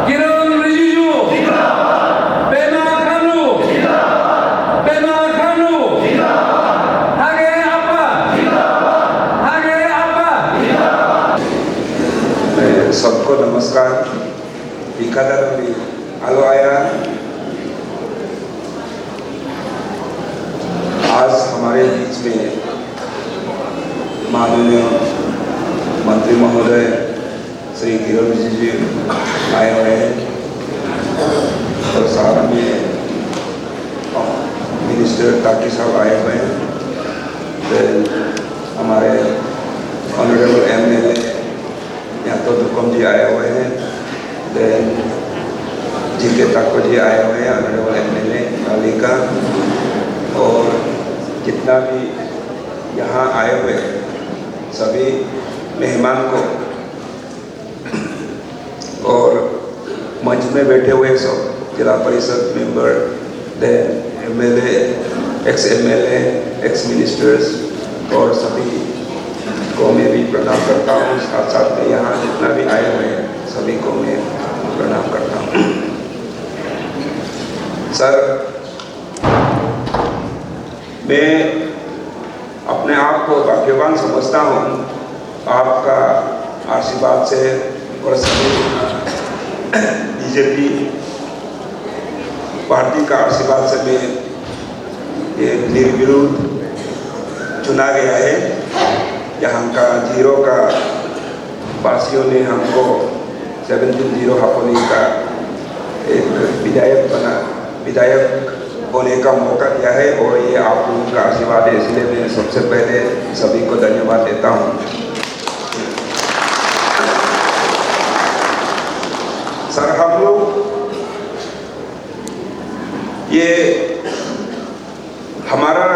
किरण रिजिजू पेमा खानू हागे आपा सबको नमस्कार। इकादार आलो आया। आज हमारे बीच में माननीय मंत्री महोदय श्री किरण रिजिजू आए हुए हैं और साथ में मिनिस्टर ताकि साहब आए हुए हैं। हमारे ऑनरेबल MLA यहाँ तो दुकम जी आए हुए हैं। GK ताको जी आए हुए हैं, ऑनरेबल MLA पालिका, और जितना भी यहाँ आए हुए सभी मेहमान को और मंच में बैठे हुए सब जिला परिषद मेंबर, MLA, ex-MLA, ex-मिनिस्टर्स और सभी को मैं भी प्रणाम करता हूँ। साथ साथ में यहाँ जितना भी आए हुए हैं सभी को मैं प्रणाम करता हूँ। सर, मैं अपने आप को भाग्यवान समझता हूँ आपका आशीर्वाद से और सभी BJP पार्टी का आशीर्वाद से मैं ये निर्विरोध चुना गया है। यहाँ का 0 का वासियों ने हमको 17-0 हापोली का एक विधायक होने का मौका दिया है और ये आप लोगों का आशीर्वाद है, इसलिए मैं सबसे पहले सभी को धन्यवाद देता हूँ। सर, हम लोग ये हमारा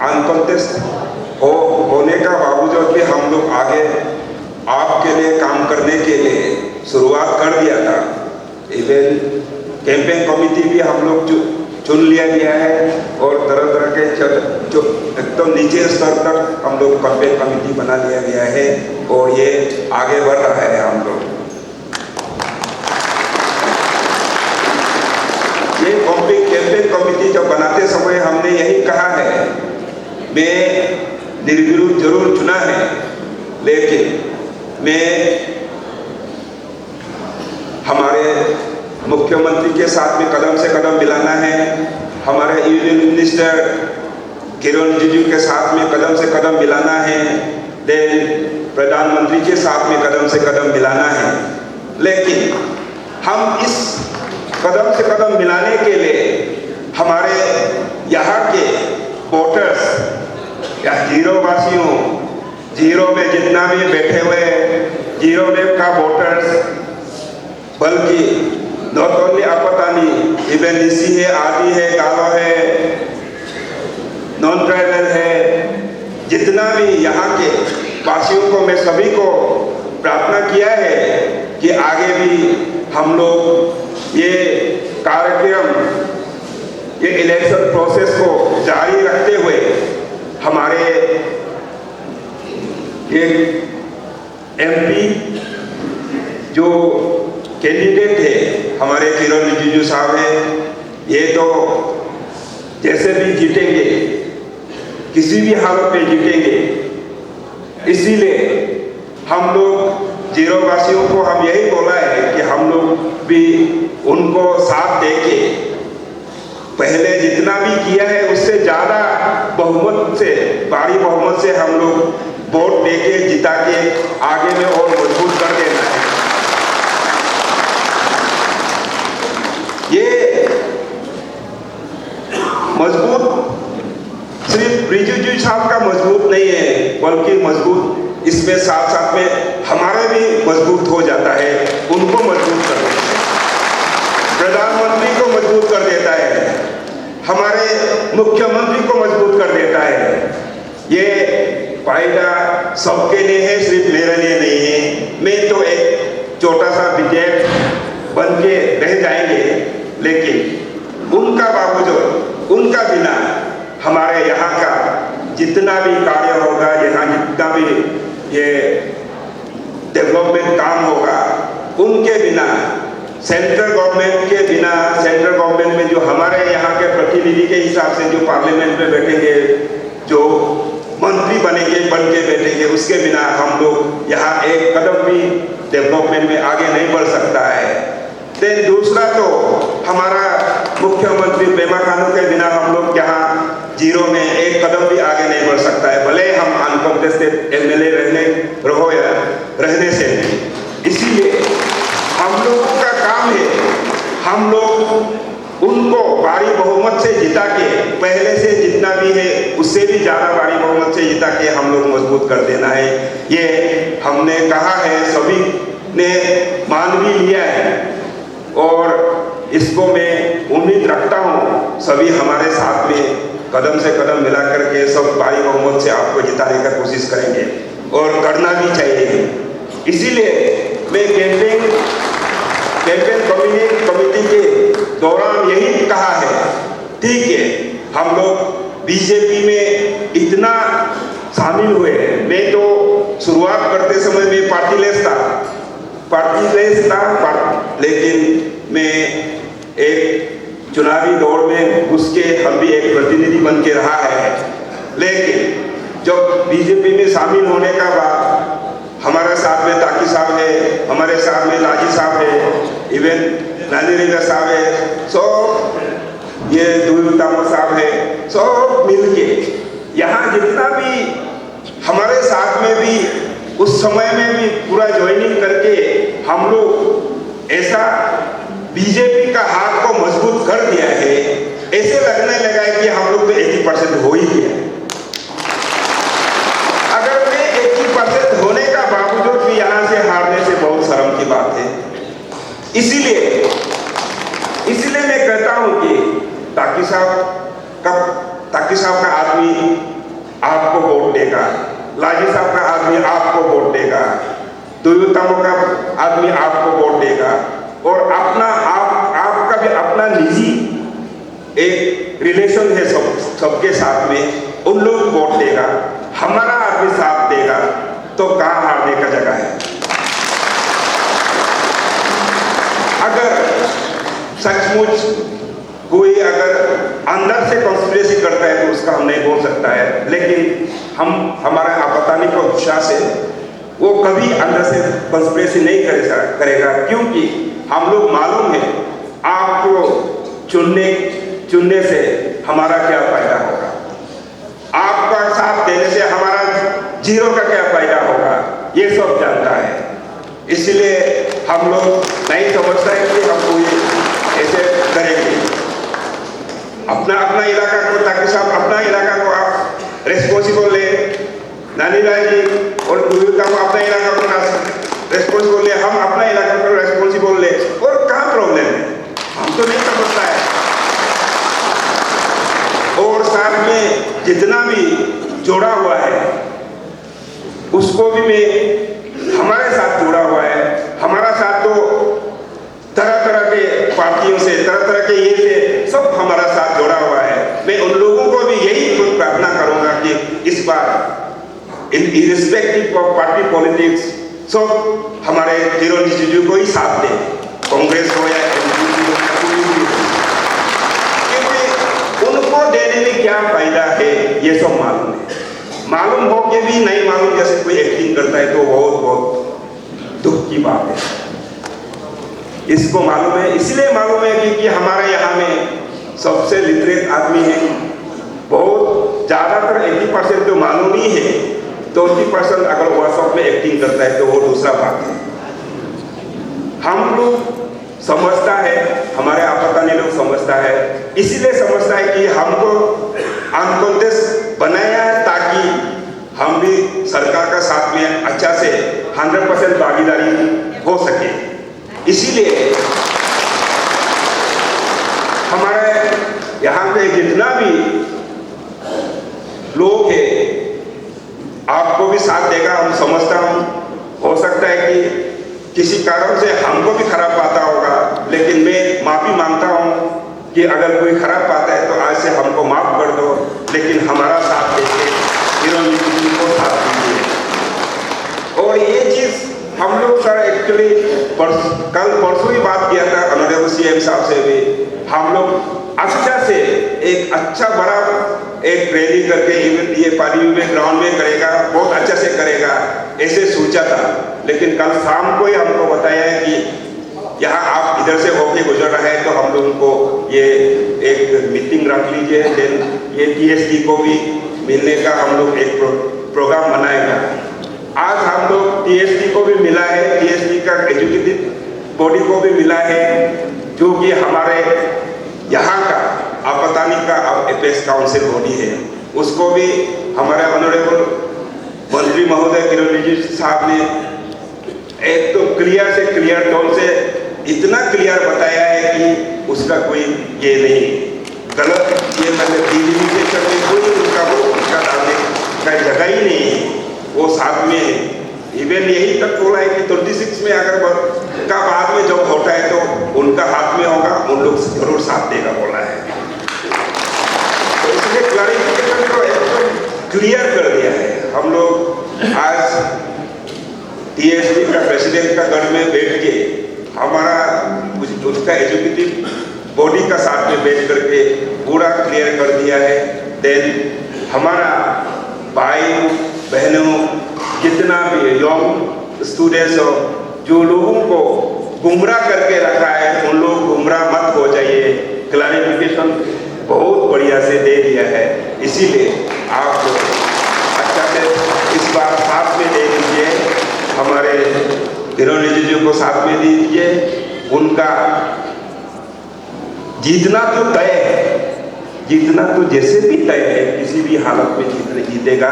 अनकॉन्टेस्ट होने का बावजूद भी हम लोग आगे आपके लिए काम करने के लिए शुरुआत कर दिया था। इवन कैंपेन कमेटी भी हम लोग चुन लिया गया है और तरह तरह के जो एकदम नीचे स्तर तक हम लोग कैंपेन कमेटी बना लिया गया है और ये आगे बढ़ रहा है। हम लोग ये कैंपेन कमेटी जब बनाते समय हमने यही कहा है, मैं निर्विरोध जरूर चुना है, लेकिन मैं हमारे मुख्यमंत्री के साथ में कदम से कदम मिलाना है, हमारे यूनियन मिनिस्टर किरण रिजिजू के साथ में कदम से कदम मिलाना है, प्रधानमंत्री के साथ में कदम से कदम मिलाना है। लेकिन हम इस कदम से कदम मिलाने के लिए हमारे यहाँ के वोटर्स या 0 वासियों, 0 में जितना भी बैठे हुए 0 में का वोटर्स, बल्कि नॉट ओनली आपतानी, इवन इसी है, आदि है, गालो है, नॉन ट्राइबल है, जितना भी यहाँ के वासियों को मैं सभी को प्रार्थना किया है कि आगे भी हम लोग ये कार्यक्रम, ये इलेक्शन प्रोसेस को जारी रखते हुए हमारे एक MP जो कैंडिडेट है हमारे किरण रिजिजू साहब हैं, ये तो जैसे भी जीतेंगे, किसी भी हालत में जीतेंगे। इसीलिए हम लोग 0 वासियों को हम यही बोला है कि हम लोग भी उनको साथ देके पहले जितना भी किया है उससे ज़्यादा बहुमत से, भारी बहुमत से हम लोग वोट देके जिता के आगे में और मजबूत कर देना है। ये मजबूत सिर्फ रिजिजू साहब का मजबूत नहीं है, बल्कि मजबूत इसमें साथ साथ में हमारे भी मजबूत हो जाता है, उनको मजबूत कर देता है, प्रधानमंत्री को मजबूत कर देता है, हमारे मुख्यमंत्री को मजबूत कर देता है। ये फायदा सबके लिए है, सिर्फ मेरे लिए नहीं है। मैं तो एक छोटा सा विधेयक बन के रह जाएंगे, लेकिन उनका बावजूद, उनका बिना हमारे यहाँ का जितना भी कार्य होगा, यहाँ जितना भी ये डेवलपमेंट काम होगा, उनके बिना सेंट्रल गवर्नमेंट के बिना, सेंट्रल गवर्नमेंट में जो हमारे यहाँ के प्रतिनिधि के हिसाब से जो पार्लियामेंट में बैठेंगे, जो मंत्री बन के बैठेंगे, उसके बिना हम लोग यहाँ एक कदम भी डेवलपमेंट में आगे नहीं बढ़ सकता है। देन दूसरा तो हमारा मुख्यमंत्री पेमा खानू के बिना हम लोग यहाँ जीरो में एक कदम भी आगे नहीं बढ़ सकता है, भले हम अनकॉन्टेस्टेड एमएलए रहने से। इसीलिए हम लोगों का काम है, हम लोग उनको भारी बहुमत से जिता के, पहले से जितना भी है उससे भी ज़्यादा भारी बहुमत से जिता के हम लोग मजबूत कर देना है। ये हमने कहा है, सभी ने मान भी लिया है और इसको मैं उम्मीद रखता हूँ सभी हमारे साथ में कदम से कदम मिला करके सब भारी बहुमत से आपको जिताने का कोशिश करेंगे और करना भी चाहिए। इसीलिए मैं कैंपेन कमेटी के दौरान यही कहा है, ठीक है हम लोग बीजेपी में इतना शामिल हुए। मैं तो शुरुआत करते समय मैं पार्टीलेस था, लेकिन मैं एक चुनावी दौर में घुस के हम भी एक प्रतिनिधि बन के रहा है। लेकिन जब बीजेपी में शामिल होने का बाद हमारे साथ में ताकि साहब है, हमारे साथ में लाजी साहब है, इवन नानी रेगा साहब है, सब ये दुर्गामा साहब है, सब मिलके यहाँ जितना भी हमारे साथ में भी उस समय में भी पूरा ज्वाइनिंग करके हम लोग ऐसा बीजेपी का हाथ को मजबूत कर दिया है, ऐसे लगने लगा है कि हम लोग तो 80% हो ही गया। अगर मैं 80% होने का बावजूद भी यहाँ से हारने से बहुत शर्म की बात है। इसीलिए मैं कहता हूँ कि ताकि साहब का आदमी आपको वोट देगा, लाजी साहब का आदमी आपको वोट देगा, दुर्योत्तम का आदमी आपको वोट देगा और आपका भी अपना निजी एक रिलेशन है सबके साथ में, उन लोग वोट देगा, हमारा आदमी साथ देगा, तो कहाँ हारने का जगह है। अगर सचमुच कोई अगर अंदर से कॉन्स्पिरेसी करता है तो उसका हम नहीं बोल सकता है, लेकिन हमारा आपत्ति को उत्साह से वो कभी अंदर से कॉन्स्पिरेसी नहीं करेगा, क्योंकि हम लोग मालूम है आपको चुनने से हमारा क्या फायदा होगा, आपका साथ देने से हमारा जीरो का क्या फायदा होगा, ये सब जानता है। इसलिए हम लोग नहीं समझता है कि हम कोई ऐसे करेंगे। अपना इलाका को, ताकि साहब अपना इलाका को आप रेस्पॉन्सिबल ले, नानी राय जी और दुर्गा को अपना इलाका को रेस्पॉन्सिबल ले, हम अपना इलाका को रेस्पॉन्सिबल ले, और कहाँ प्रॉब्लम है, हम तो नहीं समझता है। और साथ में जितना भी जोड़ा हुआ है उसको भी मैं हमारे साथ जोड़ा हुआ है, हमारा साथ तो तरह तरह के पार्टियों से, तरह तरह के ये से सब हमारा साथ जोड़ा हुआ है। मैं उन लोगों को भी यही कुछ प्रार्थना करूंगा कि इस बार इररिस्पेक्टिव ऑफ पार्टी पॉलिटिक्स सब हमारे जीरो डिस्ट्रिक्ट को ही साथ दें, कांग्रेस हो या एनडीपी हो या कोई भी हो, क्योंकि उनको देने में क्या फायदा है ये सब मालूम है। मालूम हो के भी नहीं मालूम जैसे कोई एक्टिंग करता है तो बहुत दुख की बात है। इसको मालूम है, इसलिए मालूम है कि हमारे यहाँ में सबसे लिटरेट आदमी है, बहुत ज़्यादातर 80% तो मालूम ही है, तो 80% अगर व्हाट्सएप में एक्टिंग करता है तो वो दूसरा बात है। हम लोग समझता है, हमारे आपत्ति लोग समझता है, इसीलिए समझता है कि हमको अनकॉन्टेस्ट बनाया है ताकि हम भी सरकार का साथ में अच्छा से 100% भागीदारी हो सके। इसीलिए हमारे यहाँ पे जितना भी लोग हैं आपको भी साथ देगा, हम समझता हूँ। हो सकता है कि किसी कारण से हमको भी खराब पाता होगा, लेकिन मैं माफ़ी मांगता हूँ कि अगर कोई खराब पाता है तो आज से हमको माफ़ कर दो, लेकिन हमारा साथ देके को साथ दीजिए। और ये चीज़ हम लोग सर एक्चुअली कल परसों ही बात किया था ऑनरेबल सीएम साहब से भी, हम लोग अच्छा से एक अच्छा बड़ा एक रैली करके इवेंट ये पार्टी में ग्राउंड में करेगा, बहुत अच्छा से करेगा ऐसे सोचा था। लेकिन कल शाम को ही हमको बताया है कि यहाँ आप इधर से होके गुजर रहे हैं तो हम लोगों को ये एक मीटिंग रख लीजिए, देन ये टीएसडी को भी मिलने का हम लोग एक प्रोग्राम बनाएगा। आज हम लोग टीएसडी को भी मिला है, टीएसडी का एजुकेटिव बॉडी को भी मिला है, जो कि हमारे यहाँ का आपतानी का अपेक्स काउंसिल बॉडी है, उसको भी हमारे ऑनरेबल मंत्री महोदय किरण रिजिजू साहब ने एक तो क्लियर से क्लियर टोन से इतना क्लियर बताया है कि उसका कोई ये नहीं गलत ये मतलब डिलिमिटेशन में कोई उनका डालने का जगह ही नहीं है। वो साथ में इवन यही तक बोला है कि 36 में अगर का बाद में जब होता है तो उनका हाथ में होगा, उन लोग जरूर साथ देगा बोला है। तो इसलिए क्लैरिफिकेशन को एकदम क्लियर कर दिया है। हम लोग आज टीएसडी का प्रेसिडेंट का गढ़ में बैठ के हमारा उसका एजुकेटिव बॉडी का साथ में बैठ करके पूरा क्लियर कर दिया है। देन हमारा भाई बहनों जितना भी यंग स्टूडेंट्स हो, जो लोगों को गुमराह करके रखा है उन लोग गुमराह मत हो जाइए, क्लैरिफिकेशन बहुत बढ़िया से दे दिया है। इसीलिए आप अच्छा से इस बार साथ में दे दीजिए, हमारे किरण रिजिजू को साथ में दे दीजिए। उनका जीतना तो तय है, जीतना तो जैसे भी तय है, किसी भी हालत में जीतेगा।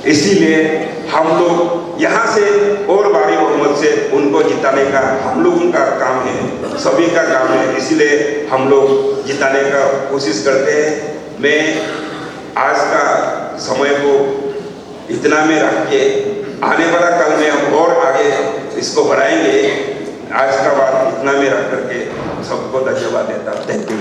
इसीलिए हम लोग यहाँ से और भारी बहुमत से उनको जिताने का हम लोगों का काम है, सभी का काम है। इसीलिए हम लोग जिताने का कोशिश करते हैं। मैं आज का समय को इतना में रख के आने वाला कल में हम और आगे इसको बढ़ाएंगे। आज का बात इतना में रख करके सबको धन्यवाद देता हूँ। Thank you.